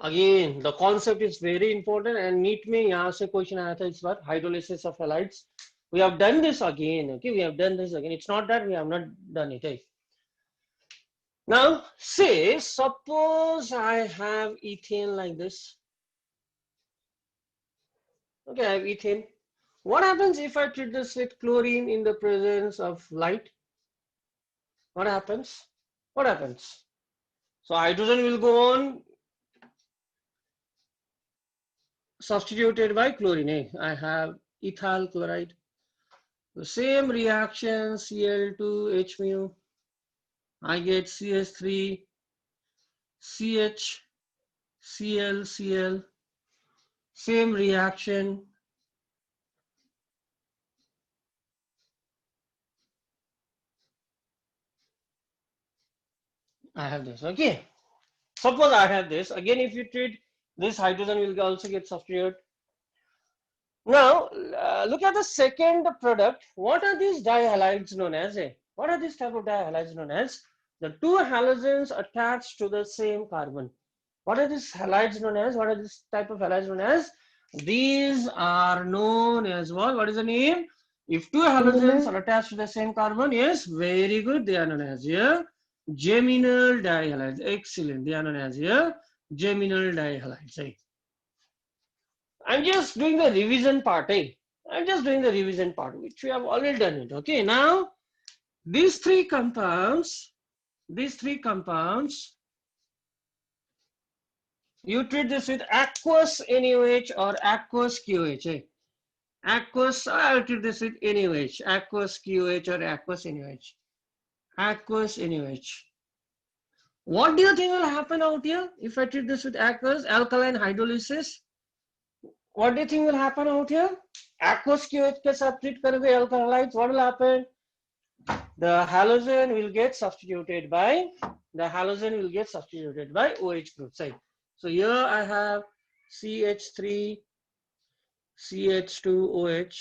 Again, the concept is very important and NEET में यहाँ से question आया था इस बार hydrolysis of halides. We have done this again. Okay, we have done this again. It's not that we have not done it. Eh? Now, say suppose I have ethane like this. Okay, I have ethane. What happens if I treat this with chlorine in the presence of light? What happens? What happens? So hydrogen will go on substituted by chlorine. Eh? I have ethyl chloride. The same reaction Cl2 H mu. I get CS3 CH Cl Cl. Same reaction. I have this. Okay. Suppose I have this. Again, if you treat this, hydrogen will also get substituted. Now, look at the second product. What are these dihalides known as? What are these type of dihalides known as? The two halogens attached to the same carbon. What are these halides known as? What are this type of halides known as? These are known as what? What is the name? If two halogens are attached to the same carbon, yes, very good. They are known as here geminal dihalides. Excellent. They are known as here geminal dihalides. Right? I'm just doing the revision part. I'm just doing the revision part, which we have already done it. Okay. Now, these three compounds, you treat this with aqueous NaOH or aqueous QOH. Aqueous, I'll treat this with NaOH, aqueous QOH or aqueous NaOH. Aqueous NaOH. What do you think will happen out here if I treat this with aqueous alkaline hydrolysis? What do you think will happen out here? Aqueous QOH के साथ treat करोगे alkalides, what will happen? The halogen will get substituted by OH group. So here I have CH3 CH2OH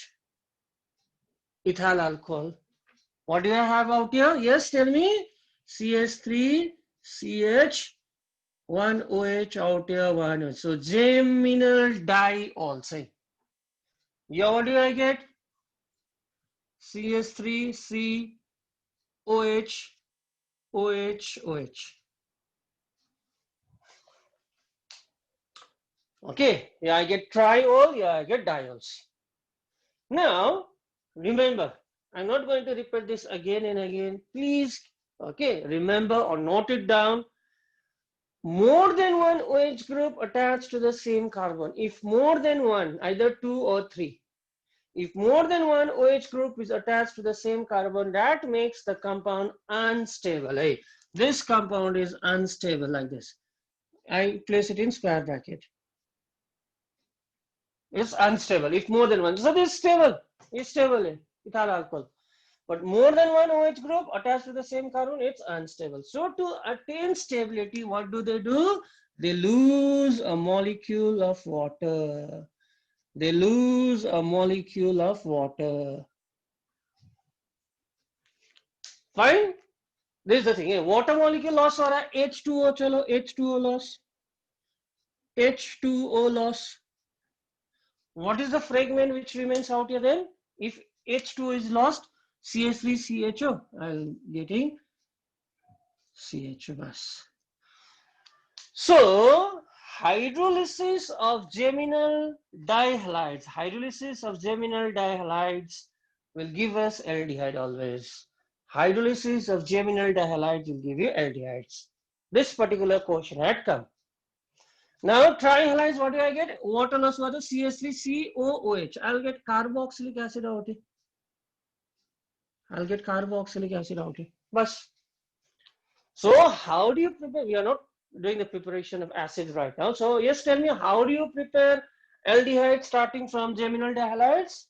ethyl alcohol. What do I have out here? Yes, tell me. CH3 CH1OH out here 1. So geminal diol. Say. Here what do I get? CH3 COH OH. Okay, yeah, I get triol, yeah, I get diols. Now, remember, I'm not going to repeat this again and again. Please, okay, remember or note it down. More than one OH group attached to the same carbon. If more than one, either 2 or 3. If more than one OH group is attached to the same carbon, that makes the compound unstable. Hey, this compound is unstable like this. I place it in square bracket. It's unstable if more than one. So this is stable. It's stable, ethyl alcohol. But more than one OH group attached to the same carbon, it's unstable. So to attain stability, what do? They lose a molecule of water. They lose a molecule of water. Fine. This is the thing. Water molecule loss or H2O. Chalo, H2O loss. H2O loss. What is the fragment which remains out here then? If H2 is lost, CH3CHO. I'm getting CHO bus. So hydrolysis of geminal dihalides will give us aldehyde always. Hydrolysis of geminal dihalides will give you aldehydes. This particular question had come. Now trihalides, what do I get? Water loss water CH3COOH. I'll get carboxylic acid out here. Bas. So how do you prepare? We are not doing the preparation of acids right now. So yes, tell me, how do you prepare aldehyde starting from geminal dihalides?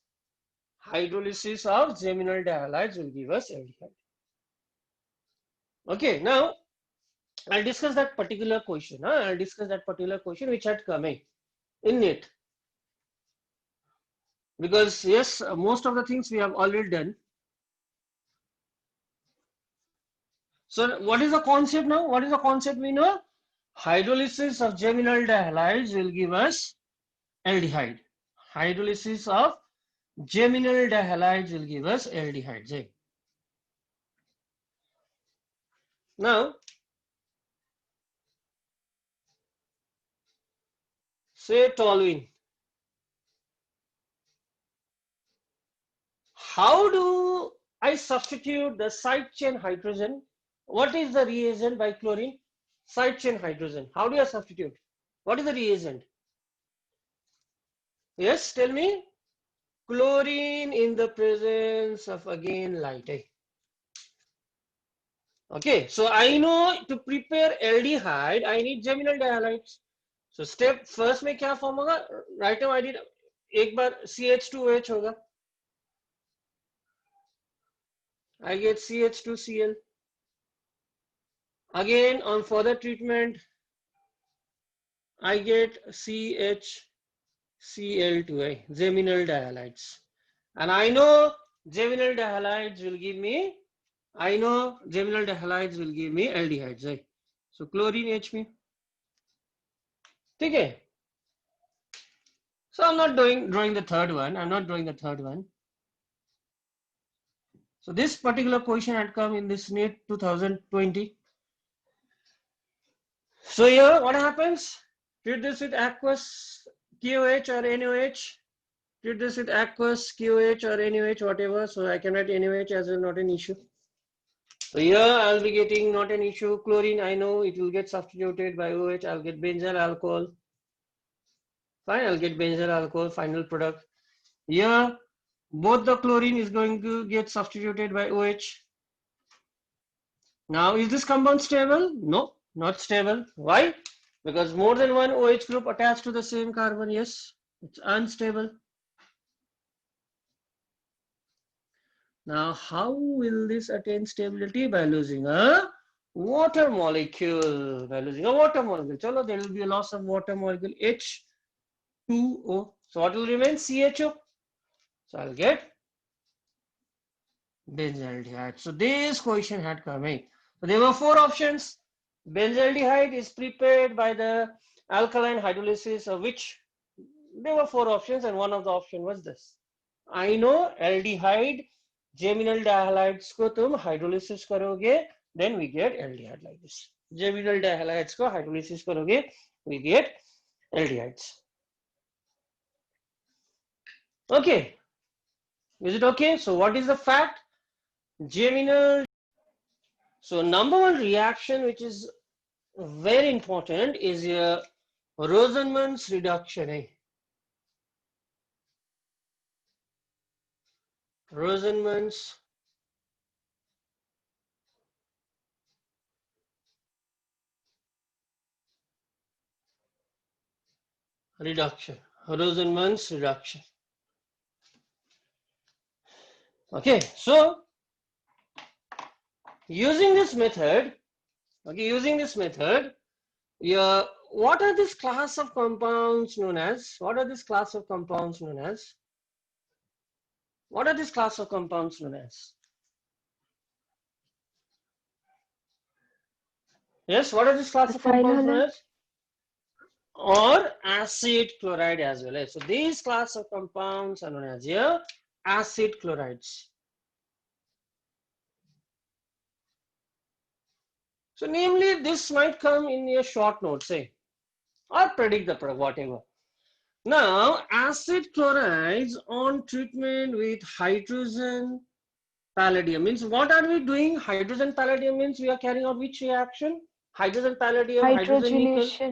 Hydrolysis of geminal dihalides will give us aldehyde. Okay, now I'll discuss that particular question. Which had come in it. because yes, most of the things we have already done. So what is the concept now? What is the concept we know? Hydrolysis of geminal dihalides will give us aldehyde. Hydrolysis of geminal dihalides will give us aldehydes. Eh? Now, say toluene. How do I substitute the side chain hydrogen? What is the reagent by chlorine? Side chain hydrogen. How do I substitute? What is the reagent? Yes, tell me. Chlorine in the presence of again light. Eh? Okay, so I know to prepare aldehyde, I need geminal dihalides. So step first में क्या form होगा? Right now I did एक बार CH2OH होगा. I get CH2Cl. Again on further treatment, I get CHCl2, geminal dihalides. And I know geminal dihalides will give me, aldehydes. Right? So chlorine H में. Okay. So I'm not drawing the third one. So this particular question had come in this NEET 2020. So here what happens? Treat this with aqueous KOH or NOH. Treat this with aqueous KOH or NOH, whatever. So I can write NOH as well, not an issue. So here I'll be getting not an issue. Chlorine, I know it will get substituted by OH. I'll get benzyl alcohol. Fine, I'll get benzyl alcohol, final product. Here, both the chlorine is going to get substituted by OH. Now, is this compound stable? No, not stable. Why? Because more than one OH group attached to the same carbon. Yes, it's unstable. Now, how will this attain stability? By losing a water molecule. Chalo, there will be a loss of water molecule H2O. So what will remain? CHO. So I'll get benzaldehyde. So this question had come in. So there were four options. Benzaldehyde is prepared by the alkaline hydrolysis, of which there were four options, and one of the option was this. I know aldehyde geminal dihalides को तुम hydrolysis करोगे, then we get aldehyde like this. Geminal dihalides को hydrolysis करोगे, we get aldehydes. Okay. Is it okay? So what is the fact? Geminal. So number one reaction which is very important is a Rosenmann's reduction. Eh? Rosenmann's reduction. Rosenmann's reduction. Okay, so using this method, yeah, what are this class of compounds known as? Yes, what are this class of compounds known as? Or acid chloride as well. So these class of compounds are known as here acid chlorides. So namely, this might come in a short note, say, or predict the product, whatever. Now, acid chlorides on treatment with hydrogen palladium means what are we doing? Hydrogen palladium means we are carrying out which reaction? Hydrogen palladium, hydrogen nickel,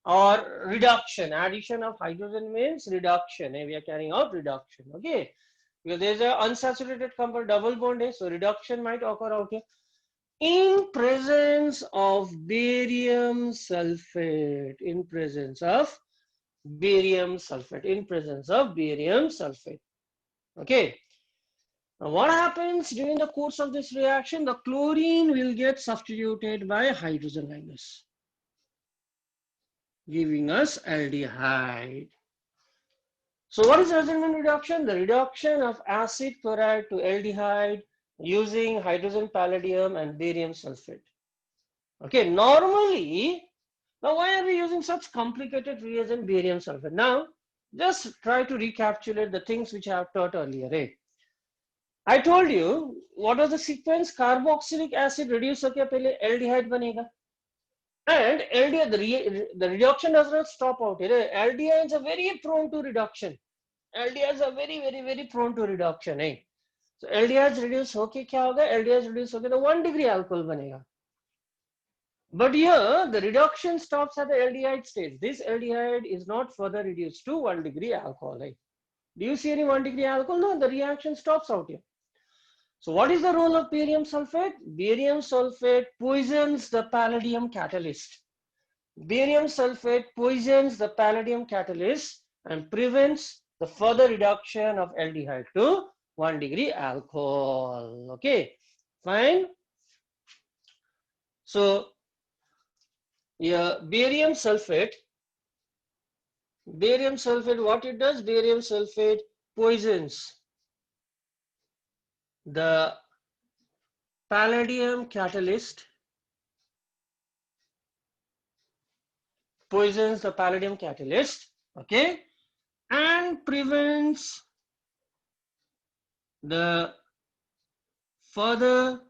or reduction. Addition of hydrogen means reduction. We are carrying out reduction. Okay, because there is an unsaturated compound double bond. So reduction might occur out here. In presence of barium sulfate, Okay. Now what happens during the course of this reaction? The chlorine will get substituted by hydrogen like this, giving us aldehyde. So what is Rosenman reduction? The reduction of acid chloride to aldehyde using hydrogen palladium and barium sulfate. Okay, normally, now why are we using such complicated reagent barium sulfate? Now, just try to recapitulate the things which I have taught earlier. Right? I told you, what was the sequence? Carboxylic acid reduce होके पहले aldehyde बनेगा. And aldehyde, the reduction does not stop out here. Aldehydes are very prone to reduction. LDLs are very prone to reduction. Eh? So LDLs reduce होके क्या होगा? LDLs reduce होके तो 1 degree alcohol बनेगा. But here the reduction stops at the aldehyde stage. This aldehyde is not further reduced to 1 degree alcohol. Eh? Do you see any 1 degree alcohol? No, the reaction stops out here. So what is the role of barium sulfate? Barium sulfate poisons the palladium catalyst. Barium sulfate poisons the palladium catalyst and prevents the further reduction of aldehyde to 1 degree alcohol. Okay, fine. So, yeah, barium sulfate, what it does? Barium sulfate poisons the palladium catalyst, okay, and prevents the further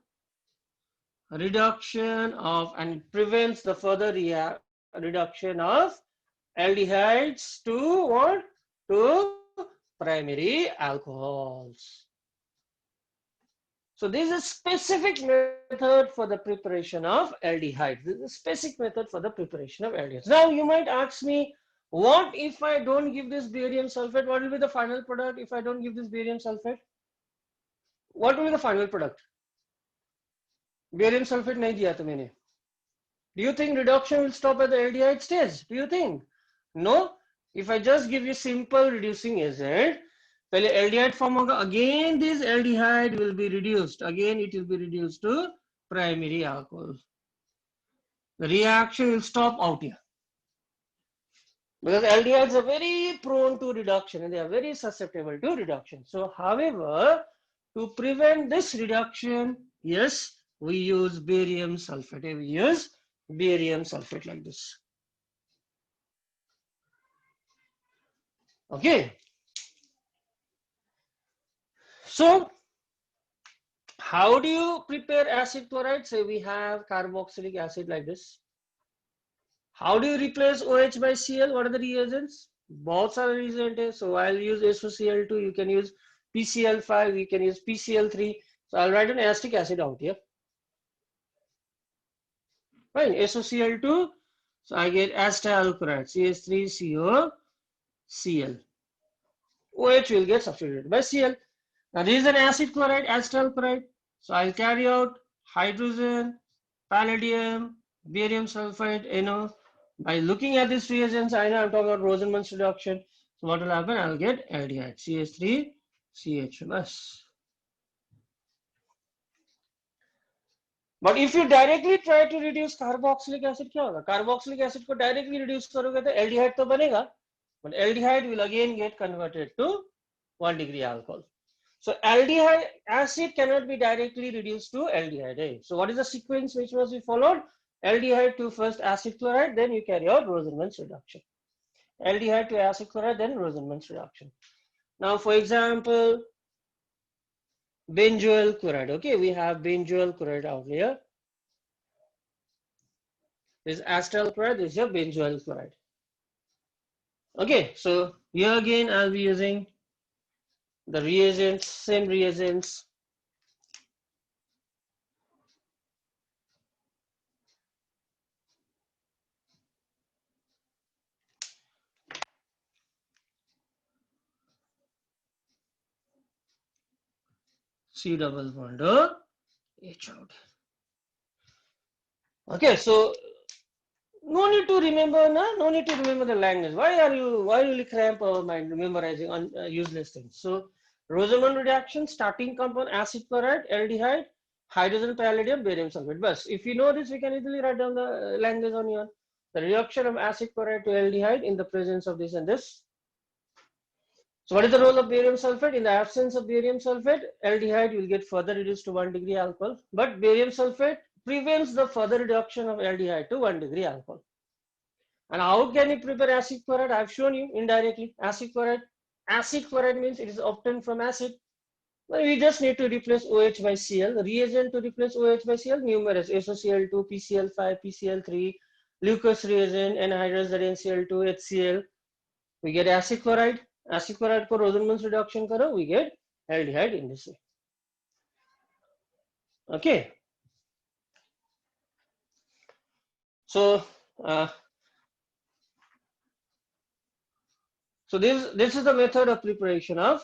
reduction of and prevents the further reduction of aldehydes to what? To primary alcohols. So this is a specific method for the preparation of aldehydes. This is a specific method for the preparation of aldehydes. Now you might ask me, what if I don't give this barium sulfate? What will be the final product if I don't give this barium sulfate? What will be the final product? Barium sulfate nahi diya tha maine. Do you think reduction will stop at the aldehyde stage? Do you think? No. If I just give you simple reducing agent, पहले aldehyde form होगा. Again, this aldehyde will be reduced. Again, it will be reduced to primary alcohol. The reaction will stop out here. Because aldehydes are very prone to reduction and they are very susceptible to reduction. So, however, to prevent this reduction, yes, we use barium sulfate. We use barium sulfate like this. Okay. So, how do you prepare acid chloride? Say we have carboxylic acid like this. How do you replace OH by Cl? What are the reagents? Both are reagents. So I'll use SOCl2. You can use PCl5. You can use PCl3. So I'll write an acetic acid out here. Fine. SOCl2. So I get acetyl chloride. CH3COCl. OH will get substituted by Cl. Now this is an acid chloride, acetyl chloride. So I'll carry out hydrogen, palladium, barium sulfide, by looking at these reagents, I know I'm talking about Rosenmann's reduction. So what will happen? I'll get aldehyde, CH3CH+. But if you directly try to reduce carboxylic acid, क्या होगा? Carboxylic acid को directly reduce करोगे तो aldehyde तो बनेगा, but aldehyde will again get converted to 1 degree alcohol. So aldehyde acid cannot be directly reduced to aldehyde. So what is the sequence which must be followed? Aldehyde to first acid chloride, then you carry out Rosenmann's reduction. Aldehyde to acid chloride, then Rosenmann's reduction. Now, for example, benzoyl chloride. Okay, we have benzoyl chloride out here. This is acetyl chloride, this is your benzoyl chloride. Okay, so here again I'll be using the reagents, same reagents. C double bond H out. Okay, so no need to remember, no need to remember the language. Why will you cramp our mind memorizing on useless things? So Rosenmann reaction, starting compound acid chloride, aldehyde, hydrogen palladium, barium sulfate. But if you know this, we can easily write down the language on your the reduction of acid chloride to aldehyde in the presence of this and this. So what is the role of barium sulfate? In the absence of barium sulfate, aldehyde will get further reduced to 1 degree alcohol, but barium sulfate prevents the further reduction of aldehyde to 1 degree alcohol. And how can you prepare acid chloride? I've shown you indirectly. Acid chloride. Acid chloride means it is obtained from acid. Well, we just need to replace OH by Cl. The reagent to replace OH by Cl, numerous. SOCl2, PCl5, PCl3, Lucas reagent, anhydrous that NCl2, HCl. We get acid chloride. Acid chloride को Rosenmann's reduction करो, we get aldehyde in this way. Okay. So this is the method of preparation of